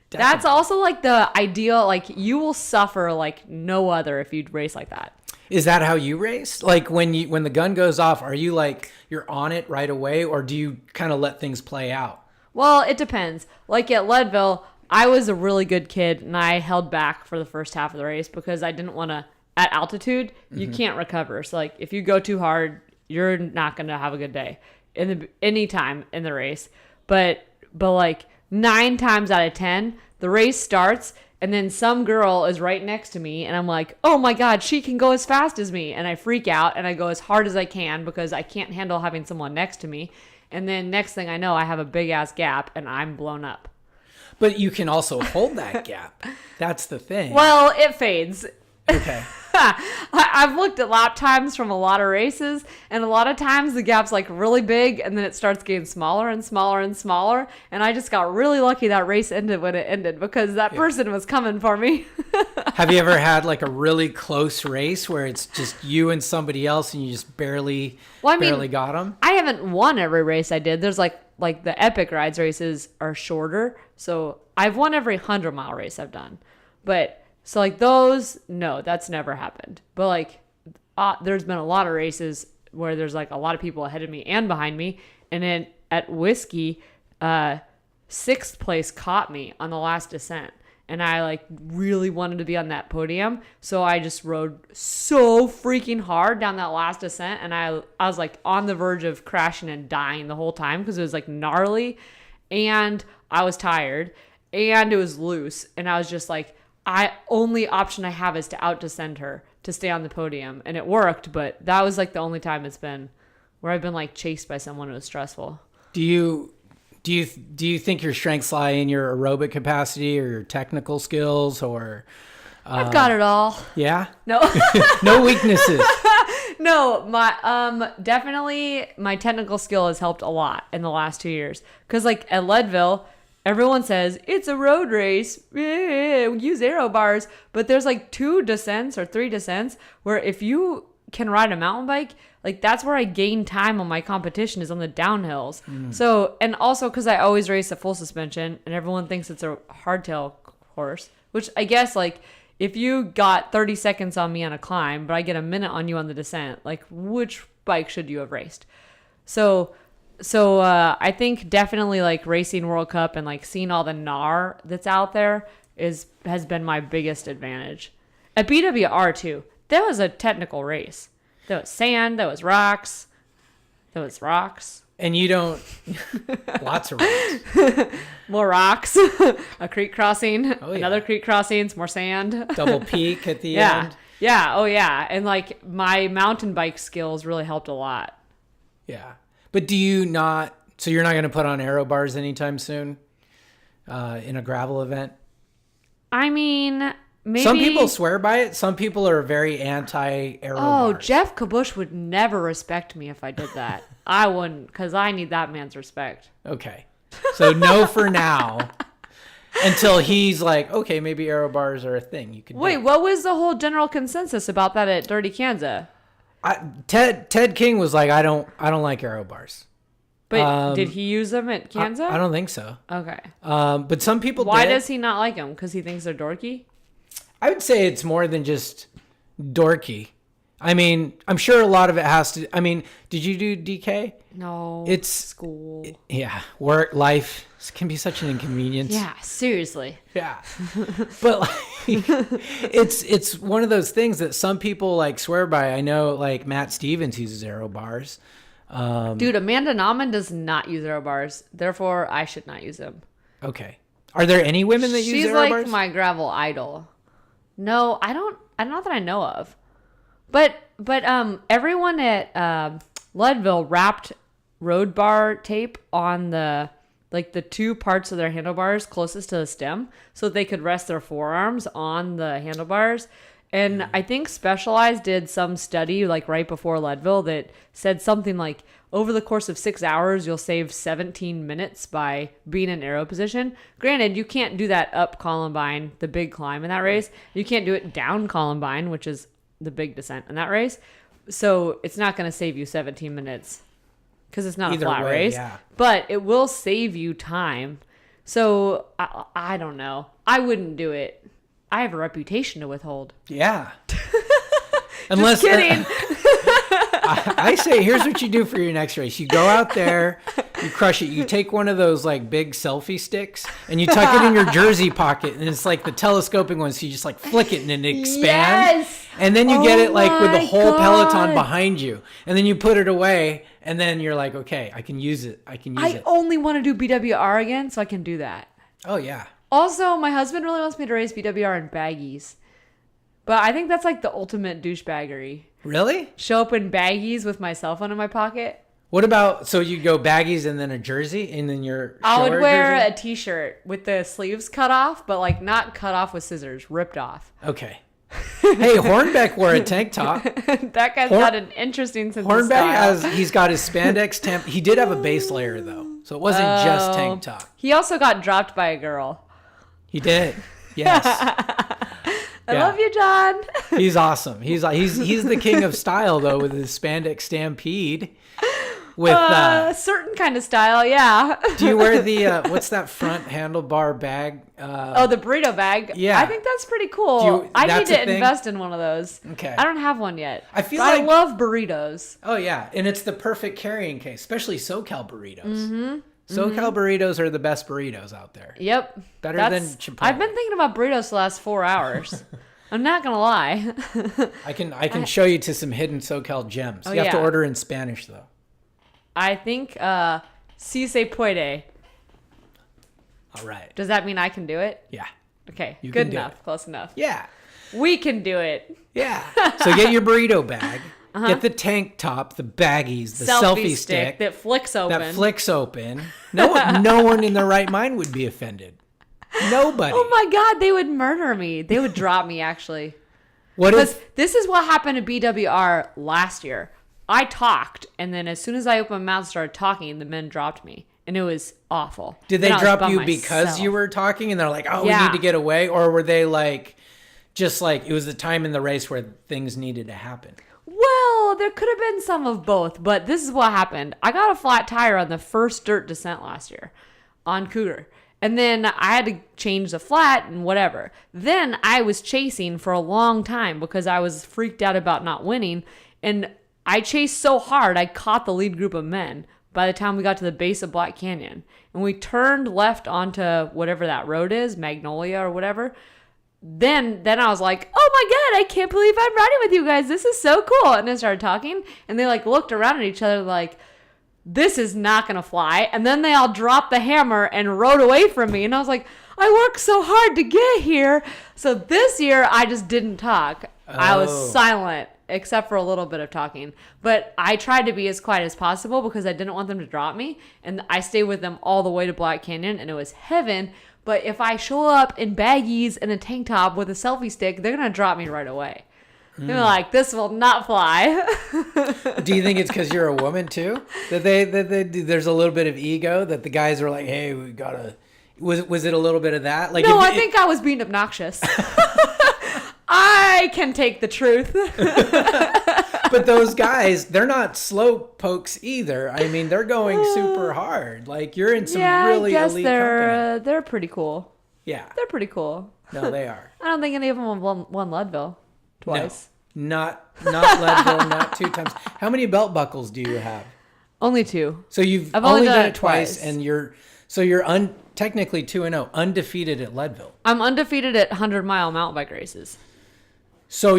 Definitely. That's also like the ideal, like you will suffer like no other if you race like that. Is that how you race? Like when the gun goes off, are you like you're on it right away, or do you kind of let things play out? Well, it depends. Like at Leadville, I was a really good kid and I held back for the first half of the race because I didn't want to. At altitude, you can't recover. So like if you go too hard, you're not going to have a good day any time in the race. But like 9 times out of 10, the race starts and then some girl is right next to me and I'm like, oh my God, she can go as fast as me. And I freak out and I go as hard as I can because I can't handle having someone next to me. And then next thing I know, I have a big ass gap and I'm blown up. But you can also hold that gap. That's the thing. Well, it fades. Okay. I've looked at lap times from a lot of races, and a lot of times the gap's like really big, and then it starts getting smaller and smaller and smaller. And I just got really lucky that race ended when it ended because that person was coming for me. Have you ever had like a really close race where it's just you and somebody else, and you just barely got them? I haven't won every race I did. There's like the Epic Rides races are shorter, so I've won every 100-mile race I've done, but. So like those, no, that's never happened. But like there's been a lot of races where there's like a lot of people ahead of me and behind me. And then at Whiskey, 6th place caught me on the last descent. And I like really wanted to be on that podium. So I just rode so freaking hard down that last descent. And I was like on the verge of crashing and dying the whole time because it was like gnarly. And I was tired and it was loose. And I was just like, only option I have is to out-descend her to stay on the podium. And it worked, but that was like the only time it's been where I've been like chased by someone who was stressful. Do you think your strengths lie in your aerobic capacity or your technical skills or... I've got it all. Yeah? No. No weaknesses. No, definitely my technical skill has helped a lot in the last 2 years. Because like at Leadville... Everyone says, it's a road race, use aero bars. But there's like 2 descents or 3 descents where if you can ride a mountain bike, like that's where I gain time on my competition is on the downhills. So, and also because I always race a full suspension and everyone thinks it's a hardtail course, which I guess like if you got 30 seconds on me on a climb, but I get a minute on you on the descent, like which bike should you have raced? So I think definitely like racing World Cup and like seeing all the gnar that's out there has been my biggest advantage. At BWR too, that was a technical race. There was sand, there was rocks. And you don't... Lots of rocks. More rocks. A creek crossing. Oh, yeah. Another creek crossing. More sand. Double peak at the end. Yeah. Oh yeah. And like my mountain bike skills really helped a lot. Yeah. But do you not... So you're not going to put on aero bars anytime soon in a gravel event? I mean, maybe... Some people swear by it. Some people are very anti-aero bars. Oh, Jeff Kabush would never respect me if I did that. I wouldn't, because I need that man's respect. Okay. So no for now. Until he's like, okay, maybe aero bars are a thing. You could Wait, what was the whole general consensus about that at Dirty Kansas? Ted King was like, I don't like aero bars. But did he use them at Kansas? I don't think so. Okay. But some people Why did. does he not like them? Because he thinks they're dorky? I would say it's more than just dorky. I mean, I'm sure a lot of it has to... I mean, did you do DK? No. It's school. Yeah. Work, life can be such an inconvenience. Yeah, seriously. Yeah. But like, it's one of those things that some people like swear by. I know like Matt Stevens uses aero bars. Dude, Amanda Nauman does not use aero bars. Therefore, I should not use them. Okay. Are there any women that use aero bars? She's like my gravel idol. No, I don't. Not that I know of. But everyone at Leadville wrapped road bar tape on the two parts of their handlebars closest to the stem so that they could rest their forearms on the handlebars. And I think Specialized did some study like right before Leadville that said something like over the course of 6 hours, you'll save 17 minutes by being in arrow position. Granted, you can't do that up Columbine, the big climb in that race. You can't do it down Columbine, which is the big descent in that race. So it's not going to save you 17 minutes because it's not a flat race. Yeah. But it will save you time. So I don't know. I wouldn't do it. I have a reputation to withhold. Yeah. Unless, just kidding. I say, here's what you do for your next race. You go out there, you crush it. You take one of those like big selfie sticks and you tuck it in your jersey pocket, and it's like the telescoping one. So you just like flick it and it expands. Yes. And then you get it like with the whole peloton behind you. And then you put it away and then you're like, okay, I can use it. I only want to do BWR again so I can do that. Oh, yeah. Also, my husband really wants me to race BWR in baggies. But I think that's like the ultimate douchebaggery. Really? Show up in baggies with my cell phone in my pocket. What about, so you go baggies and then a jersey and then your I would wear a t-shirt with the sleeves cut off, but like not cut off with scissors, ripped off. Okay. Hey, Hornbeck wore a tank top. That guy's got an interesting sense of style. He's got his spandex temp. He did have a base layer though, so it wasn't just tank top. He also got dropped by a girl. He did. Yes. I love you, John. He's awesome. He's the king of style though, with his spandex stampede. With a certain kind of style, yeah. Do you wear the what's that front handlebar bag? The burrito bag. Yeah, I think that's pretty cool. I need to invest in one of those. Okay, I don't have one yet. I love burritos. Oh yeah, and it's the perfect carrying case, especially SoCal burritos. Mm-hmm. SoCal burritos are the best burritos out there. Yep, better than Chipotle. I've been thinking about burritos the last 4 hours. I'm not gonna lie. I can show you to some hidden SoCal gems. You have to order in Spanish though. I think si se puede. All right. Does that mean I can do it? Yeah. Okay. Good enough. Close enough. Yeah. We can do it. Yeah. So get your burrito bag. Get the tank top, the baggies, the selfie stick that flicks open. No one in their right mind would be offended. Nobody. Oh my God, they would murder me. They would drop me actually. This is what happened to BWR last year. I talked, and then as soon as I opened my mouth and started talking, the men dropped me, and it was awful. Did they drop you because you were talking, and they're like, "Oh, we need to get away," or were they like, just like it was the time in the race where things needed to happen? Well, there could have been some of both, but this is what happened. I got a flat tire on the first dirt descent last year on Cougar. And then I had to change the flat and whatever. Then I was chasing for a long time because I was freaked out about not winning, and I chased so hard, I caught the lead group of men by the time we got to the base of Black Canyon. And we turned left onto whatever that road is, Magnolia or whatever. Then I was like, oh my God, I can't believe I'm riding with you guys. This is so cool. And I started talking, and they like looked around at each other like, this is not going to fly. And then they all dropped the hammer and rode away from me. And I was like, I worked so hard to get here. So this year, I just didn't talk. I was silent, except for a little bit of talking. But I tried to be as quiet as possible because I didn't want them to drop me. And I stayed with them all the way to Black Canyon, and it was heaven. But if I show up in baggies and a tank top with a selfie stick, they're going to drop me right away. They're like, this will not fly. Do you think it's because you're a woman too? That there's a little bit of ego that the guys are like, hey, we gotta. Was it a little bit of that? Like, no, I think I was being obnoxious. I can take the truth. But those guys, they're not slow pokes either. I mean, they're going super hard. Like, you're in some really elite company. They're pretty cool. Yeah. They're pretty cool. No, they are. I don't think any of them won Leadville twice. No, not Leadville, not 2 times. How many belt buckles do you have? Only 2. So I've only done it twice, and you're technically 2-0, undefeated at Leadville. I'm undefeated at 100-mile mountain bike races. So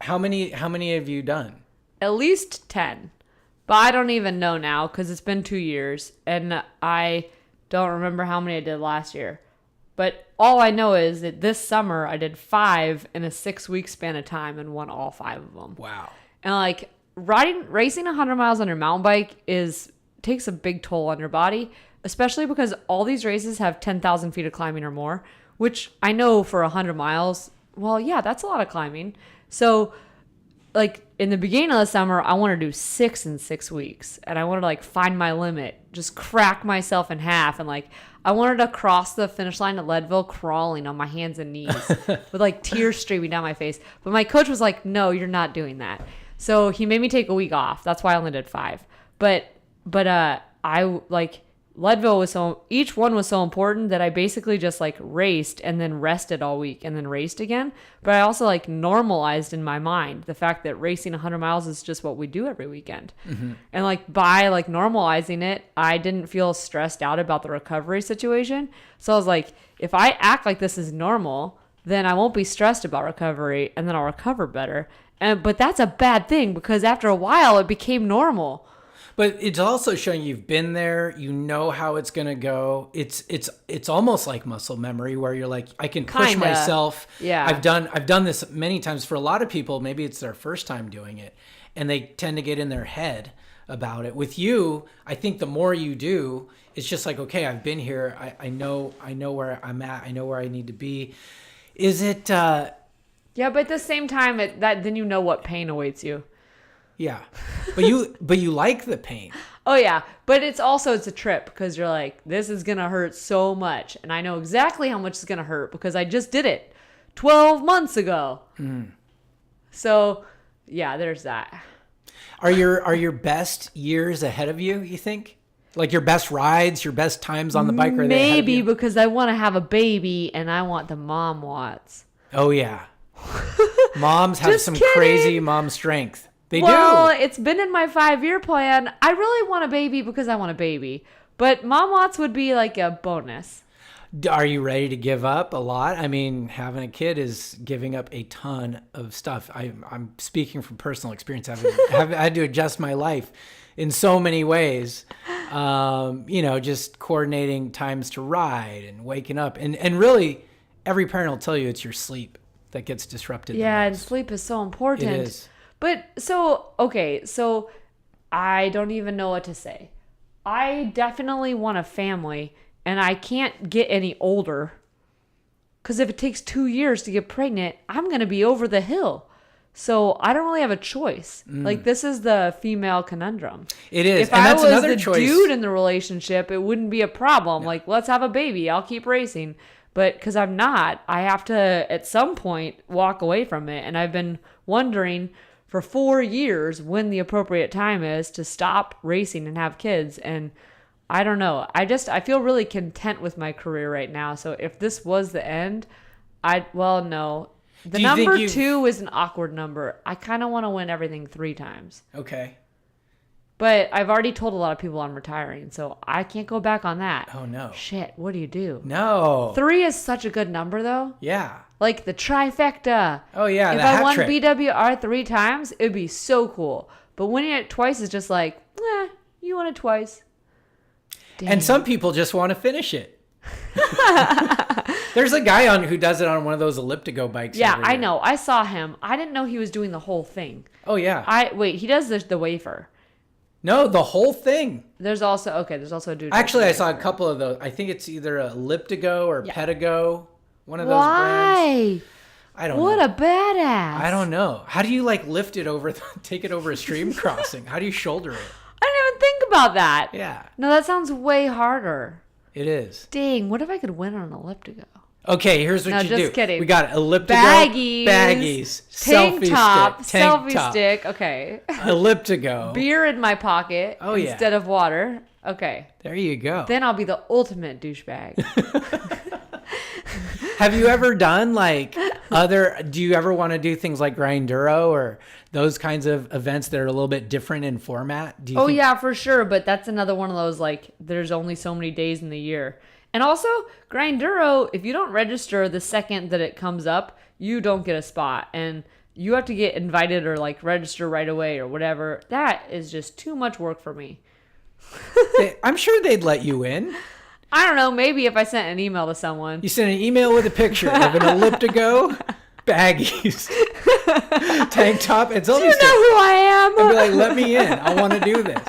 how many have you done? At least 10. But I don't even know now because it's been 2 years, and I don't remember how many I did last year. But all I know is that this summer I did 5 in a 6-week span of time and won all 5 of them. Wow. And like racing 100 miles on your mountain bike is takes a big toll on your body, especially because all these races have 10,000 feet of climbing or more, which I know for 100 miles, well, yeah, that's a lot of climbing. So like in the beginning of the summer, I want to do 6 in 6 weeks, and I wanted to like find my limit, just crack myself in half. And like, I wanted to cross the finish line at Leadville crawling on my hands and knees with like tears streaming down my face. But my coach was like, no, you're not doing that. So he made me take a week off. That's why I only did 5. But I like Leadville was each one was so important that I basically just like raced and then rested all week and then raced again. But I also like normalized in my mind the fact that racing 100 miles is just what we do every weekend. Mm-hmm. And like by like normalizing it, I didn't feel stressed out about the recovery situation. So I was like, if I act like this is normal, then I won't be stressed about recovery and then I'll recover better. But that's a bad thing because after a while it became normal. But it's also showing you've been there, you know how it's going to go. It's almost like muscle memory where you're like, I can push myself. Yeah. I've done this many times. For a lot of people, maybe it's their first time doing it and they tend to get in their head about it. With you, I think the more you do, it's just like, okay, I've been here. I know where I'm at. I know where I need to be. Is it Yeah, but at the same time then you know what pain awaits you. Yeah, but you like the pain. Oh yeah, but it's a trip because you're like, this is gonna hurt so much, and I know exactly how much it's gonna hurt because I just did it 12 months ago. So yeah, there's that. Are your best years ahead of you? You think, like your best rides, your best times on the bike? Are they ahead of you? Because I want to have a baby and I want the mom watts. Oh yeah, moms have some kidding. Crazy mom strength. They do. Well, it's been in my 5-year plan. I really want a baby because I want a baby. But mom watts would be like a bonus. Are you ready to give up a lot? I mean, having a kid is giving up a ton of stuff. I'm speaking from personal experience. I've had to adjust my life in so many ways. Just coordinating times to ride and waking up. And really, every parent will tell you it's your sleep that gets disrupted. Yeah, and sleep is so important. It is. But so I don't even know what to say. I definitely want a family, and I can't get any older. Because if it takes 2 years to get pregnant, I'm going to be over the hill. So I don't really have a choice. Like, this is the female conundrum. It is. If and I that's was another the choice. dude in the relationship, it wouldn't be a problem. No. Like, let's have a baby. I'll keep racing. But because I'm not, I have to, at some point, walk away from it. And I've been wondering for 4 years when the appropriate time is to stop racing and have kids. And I don't know. I feel really content with my career right now. So if this was the end, no. The number 2 is an awkward number. I kind of want to win everything 3 times. Okay. But I've already told a lot of people I'm retiring, so I can't go back on that. Oh, no. Shit, what do you do? No. 3 is such a good number, though. Yeah. Like the trifecta. Oh, yeah, if the I hat won trick. BWR 3 times, it would be so cool. But winning it twice is just like, you won it twice. Dang. And some people just want to finish it. There's a guy who does it on one of those elliptigo bikes. Yeah, I know. I saw him. I didn't know he was doing the whole thing. Oh, yeah. He does the wafer. No, the whole thing. There's also a dude. Actually, I saw a couple of those. I think it's either a Elliptigo or Pedigo. One of those Why? brands. I don't know. What a badass. I don't know. How do you lift it over, take it over a stream crossing? How do you shoulder it? I didn't even think about that. Yeah. No, that sounds way harder. It is. Dang, what if I could win on an elliptigo? Okay, here's what you do. Just kidding. We got Elliptigo, baggies, tank selfie top, stick, selfie stick. Okay. Elliptigo. Beer in my pocket instead of water. Okay. There you go. Then I'll be the ultimate douchebag. Have you ever done do you ever want to do things like Grinduro or those kinds of events that are a little bit different in format? Yeah, for sure. But that's another one of those, there's only so many days in the year. And also, Grinduro, if you don't register the second that it comes up, you don't get a spot. And you have to get invited or register right away or whatever. That is just too much work for me. I'm sure they'd let you in. I don't know. Maybe if I sent an email to someone. You send an email with a picture of an Elliptigo, baggies, tank top, and selfie Do you know stick. who I am? I'd be like, let me in. I want to do this.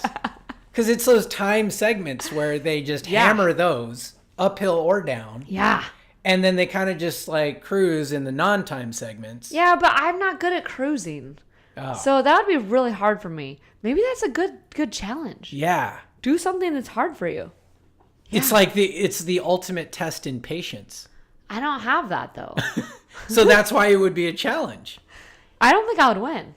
Because it's those time segments where they just hammer those uphill or down. Yeah. And then they kind of just like cruise in the non-time segments. Yeah, but I'm not good at cruising. Oh. So that would be really hard for me. Maybe that's a good challenge. Yeah. Do something that's hard for you. Yeah. It's like it's the ultimate test in patience. I don't have that though. So that's why it would be a challenge. I don't think I would win.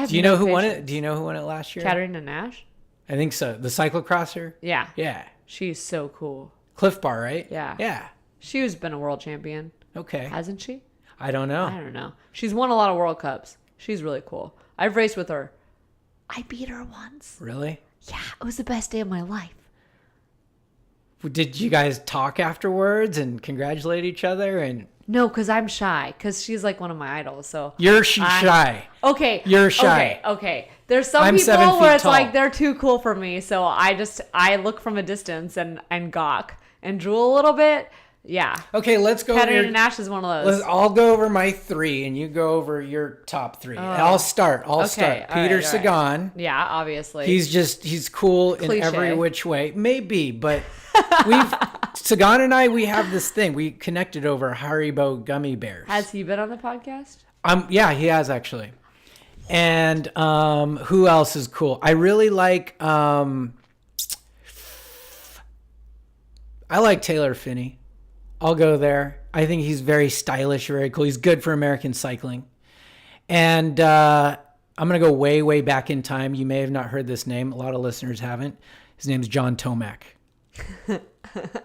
Do you know who won it? Do you know who won it last year? Katarina Nash? I think so. The cyclocrosser? Yeah. Yeah. She's so cool. Cliff Bar, right? Yeah. Yeah. She's been a world champion. Okay. Hasn't she? I don't know. I don't know. She's won a lot of World Cups. She's really cool. I've raced with her. I beat her once. Really? Yeah, it was the best day of my life. Did you guys talk afterwards and congratulate each other? And No, because I'm shy. Because she's like one of my idols. So you're shy. Okay. You're shy. Okay. There's some I'm 7 people where feet it's tall. like they're too cool for me. So I look from a distance and gawk and drool a little bit. Yeah. Okay, let's go. Katarina Nash is one of those. I'll go over my 3 and you go over your top 3. I'll start. Peter right. Sagan. Yeah, obviously. He's cool Cliche. in every which way. Maybe, but Sagan and I, we have this thing. We connected over Haribo gummy bears. Has he been on the podcast? Yeah, he has actually. And who else is cool? I really like I like Taylor Phinney. I'll go there. I think he's very stylish, very cool. He's good for American cycling. And I'm going to go way, way back in time. You may have not heard this name. A lot of listeners haven't. His name's John Tomac.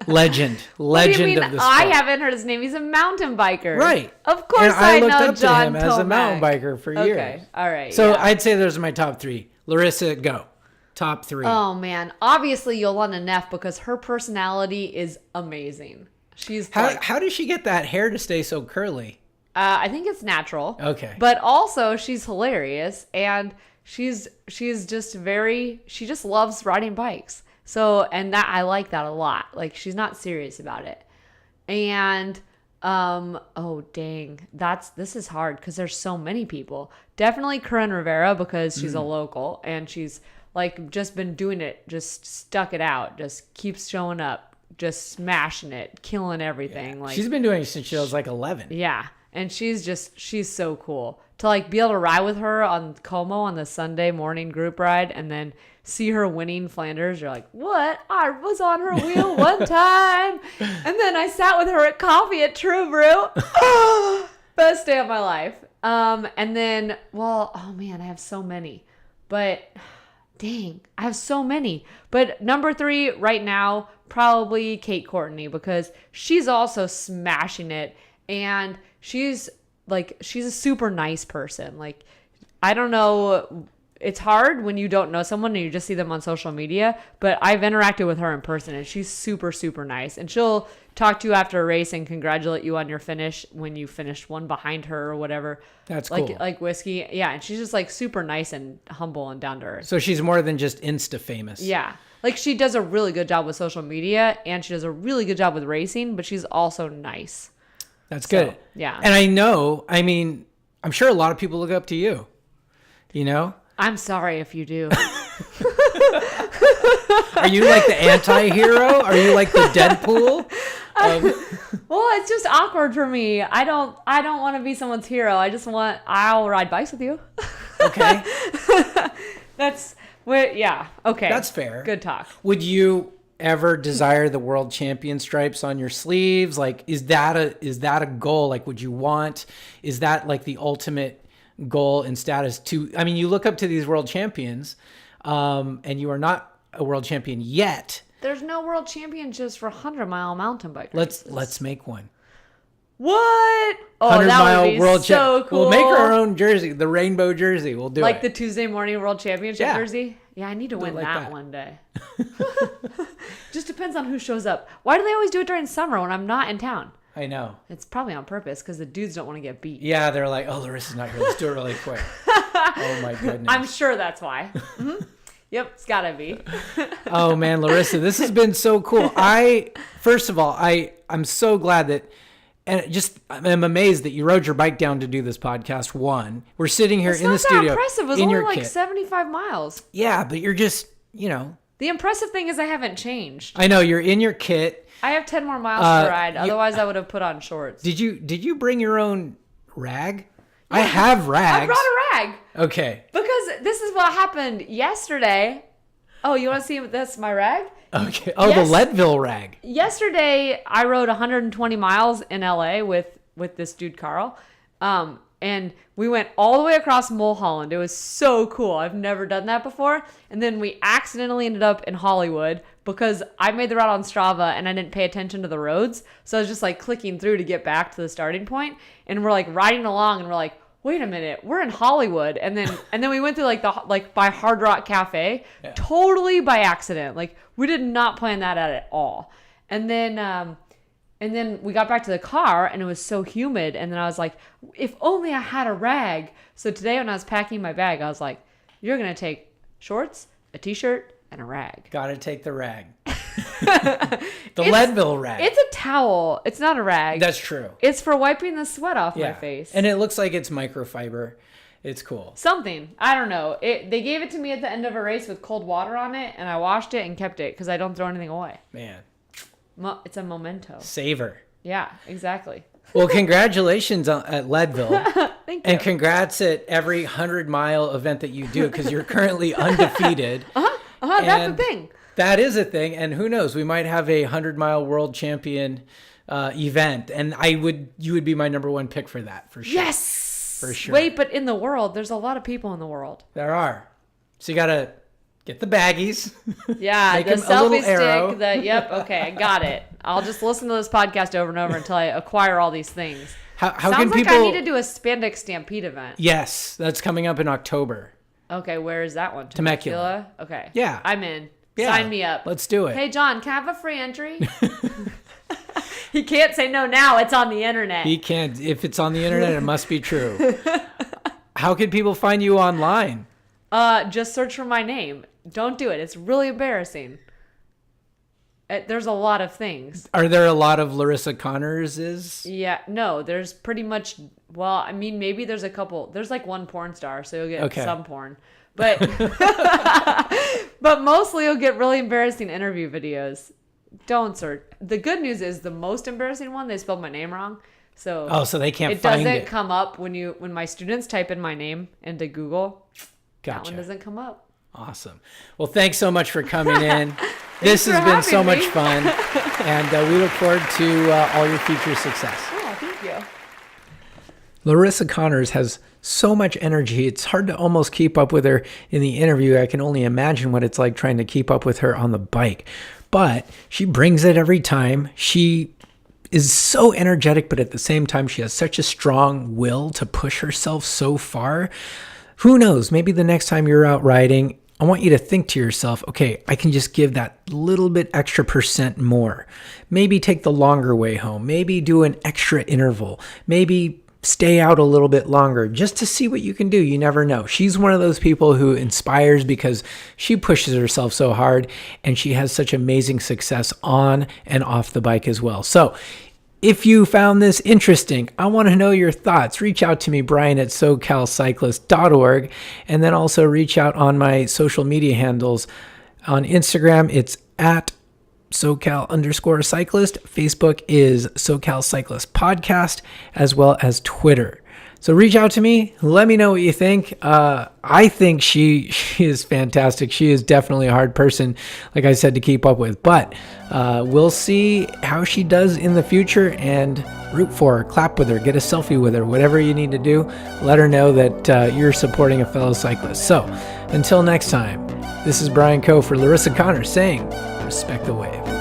Legend What do you mean of the sport. I haven't heard his name? He's a mountain biker. Right. Of course and I looked know up John to him as a Tomac. mountain biker for years. Okay. All right. So yeah. I'd say those are my top 3. Larissa, go. Top 3. Oh, man. Obviously, Yolanda Neff, because her personality is amazing. She's How does she get that hair to stay so curly? I think it's natural. Okay. But also, she's hilarious, and she's just she just loves riding bikes. So, and that I like that a lot. Like, she's not serious about it. And oh dang, this is hard because there's so many people. Definitely Corinne Rivera, because she's a local and she's like just been doing it, just stuck it out, just keeps showing up, just smashing it, killing everything. Yeah. Like, she's been doing it since she was like 11. yeah. And she's so cool to like be able to ride with her on Como on the Sunday morning group ride and then see her winning Flanders. You're like, what? I was on her wheel one time. And then I sat with her at coffee at True Brew. Best day of my life. And then, well, oh man, I have so many, but dang, I have so many. But number 3 right now, probably Kate Courtney, because she's also smashing it. And she's a super nice person. Like, I don't know. It's hard when you don't know someone and you just see them on social media, but I've interacted with her in person and she's super, super nice. And she'll talk to you after a race and congratulate you on your finish when you finished one behind her or whatever. That's like, cool. Like whiskey. Yeah. And she's just like super nice and humble and down to earth. So she's more than just Insta famous. Yeah. Like, she does a really good job with social media and she does a really good job with racing, but she's also nice. That's good. Yeah. And I'm sure a lot of people look up to you, you know? I'm sorry if you do. Are you like the anti-hero? Are you like the Deadpool? Well, it's just awkward for me. I don't want to be someone's hero. I'll ride bikes with you. Okay. Yeah. Okay. That's fair. Good talk. Would you ever desire the world champion stripes on your sleeves? Like, is that a goal? Like, would you want, is that like the ultimate goal and status you look up to these world champions, and you are not a world champion yet. There's no world championships for 100-mile mountain bike races. Let's make one. What? Oh, that would be world so cool. We'll make our own jersey, the rainbow jersey. We'll do like it. the Tuesday morning world championship jersey. Yeah, I need to win like that one day. Just depends on who shows up. Why do they always do it during summer when I'm not in town? I know. It's probably on purpose because the dudes don't want to get beat. Yeah, they're like, oh, Larissa's not here. Let's do it really quick. Oh my goodness. I'm sure that's why. Mm-hmm. Yep, it's gotta be. Oh man, Larissa, this has been so cool. First of all, I'm so glad that, and I'm amazed that you rode your bike down to do this podcast. We're sitting here in the studio. It's not that impressive. It was in only your like kit. 75 miles. Yeah, but you're just you know. The impressive thing is I haven't changed. I know you're in your kit. I have 10 more miles to ride. Otherwise, I would have put on shorts. Did you bring your own rag? Yeah. I have rags. I brought a rag. Okay. Because this is what happened yesterday. Oh, you want to see this, my rag? Okay. Oh, yes. The Leadville rag. Yesterday, I rode 120 miles in LA with this dude, Carl. And we went all the way across Mulholland. It was so cool. I've never done that before. And then we accidentally ended up in Hollywood because I made the route on Strava and I didn't pay attention to the roads. So I was just like clicking through to get back to the starting point. And we're like riding along and we're like, wait a minute, we're in Hollywood. And then we went through like by Hard Rock Cafe, totally by accident. Like we did not plan that out at all. And then we got back to the car and it was so humid. And then I was like, if only I had a rag. So today when I was packing my bag, I was like, you're going to take shorts, a t-shirt, and a rag. Got to take the rag. The Leadville rag. It's a towel. It's not a rag. That's true. It's for wiping the sweat off my face. And it looks like it's microfiber. It's cool. Something. I don't know. They gave it to me at the end of a race with cold water on it, and I washed it and kept it because I don't throw anything away. Man. It's a memento. Savor. Yeah, exactly. Well, congratulations at Leadville. Thank you. And congrats at every 100-mile event that you do because you're currently undefeated. That's the thing. That is a thing. And who knows, we might have a 100-mile world champion event. And you would be my number one pick for that, for sure. Yes. For sure. Wait, but in the world, there's a lot of people in the world. There are. So you got to get the baggies. Yeah, make the selfie stick. Yep, okay, I got it. I'll just listen to this podcast over and over until I acquire all these things. How Sounds can like people... I need to do a spandex stampede event. Yes, that's coming up in October. Okay, where is that one? Temecula. Okay. Yeah. I'm in. Yeah. Sign me up. Let's do it. Hey, John, can I have a free entry? He can't say no now. It's on the internet. He can't. If it's on the internet, it must be true. How can people find you online? Just search for my name. Don't do it. It's really embarrassing. There's a lot of things. Are there a lot of Larissa Connors? Yeah, no, there's pretty much, well, I mean, maybe there's a couple. There's like one porn star, so you'll get some porn. But but mostly you'll get really embarrassing interview videos. Don't search. The good news is the most embarrassing one, they spelled my name wrong. So so they can't find it. It doesn't come up when my students type in my name into Google. Gotcha. That one doesn't come up. Awesome. Well, thanks so much for coming in. This has been so much fun. And we look forward to all your future success. Oh, thank you. Larissa Connors has so much energy. It's hard to almost keep up with her in the interview. I can only imagine what it's like trying to keep up with her on the bike. But she brings it every time. She is so energetic, but at the same time, she has such a strong will to push herself so far. Who knows? Maybe the next time you're out riding, I want you to think to yourself, okay, I can just give that little bit extra % more. Maybe take the longer way home. Maybe do an extra interval. Maybe stay out a little bit longer just to see what you can do. You never know. She's one of those people who inspires because she pushes herself so hard and she has such amazing success on and off the bike as well. So if you found this interesting, I want to know your thoughts. Reach out to me, Brian at SoCalCyclist.org, and then also reach out on my social media handles. On Instagram, it's at SoCal_cyclist. Facebook is SoCal Cyclist Podcast, as well as Twitter. So reach out to me. Let me know what you think. I think she is fantastic. She is definitely a hard person, like I said, to keep up with. But we'll see how she does in the future and root for her, clap with her, get a selfie with her, whatever you need to do. Let her know that you're supporting a fellow cyclist. So until next time, this is Brian Coe for Larissa Connors saying, respect the wave.